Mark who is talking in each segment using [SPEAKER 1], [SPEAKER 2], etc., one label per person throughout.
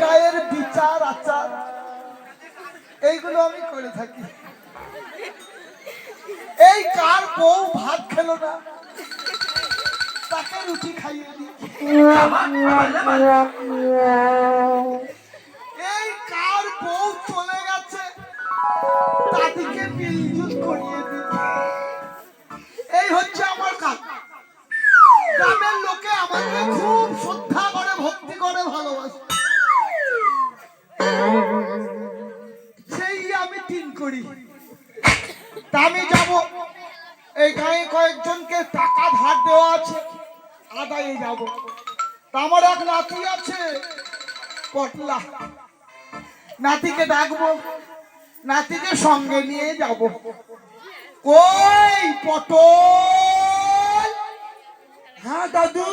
[SPEAKER 1] গায়ের বিচার আচার এইগুলো আমি করে থাকি। এই কার বউ ভাত খেলো না তাকে রুটি খাইয়ে দিই। এই কার বউ চলে গেছে তাদেরকে মিলজুল করিয়ে দিই। এই হচ্ছে আমার কাজ। গ্রামের লোকে আমাকে খুব শ্রদ্ধা করে, ভক্তি করে, ভালোবাসে। সেই আমি তিন করি। তা আমি যাব, এই গায়ে কয়েকজনকে টাকা ধার দেওয়া আছে, আদায়ে যাব। তা আমার এক নাতি আছে পটলা, নাতিকে ডাকবো, নাতিকে সঙ্গে নিয়ে যাব। কই পটল?
[SPEAKER 2] হ্যাঁ দাদু।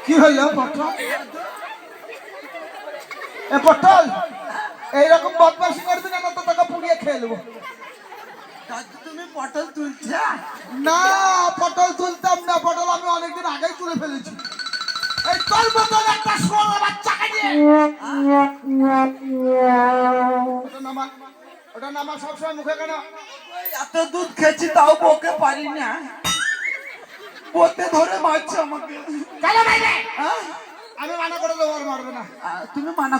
[SPEAKER 1] কি হলো পটল? এ পটল, এইরকম বদমাশি করবি না, তো তোকে পুড়িয়ে খেয়ে নেবো।
[SPEAKER 2] দাদু তুমি পটল তুলছো?
[SPEAKER 1] না, পটল তুলতাম না, পটল আমি অনেকদিন আগেই তুলে ফেলেছি। এই তোর মতন একটা সোনা বাচ্চাকে নিয়ে ওটা নামা, ওটা নামা, সবসময় মুখে কেন?
[SPEAKER 2] এত দুধ খেয়েছি তাও বকে পারি না, বতে ধরে মারছে আমাকে।
[SPEAKER 1] চলো বাইরে।
[SPEAKER 2] হ্যাঁ?
[SPEAKER 1] আমি মানা করে দেবো, আর মারবে না।
[SPEAKER 2] তুমি মানা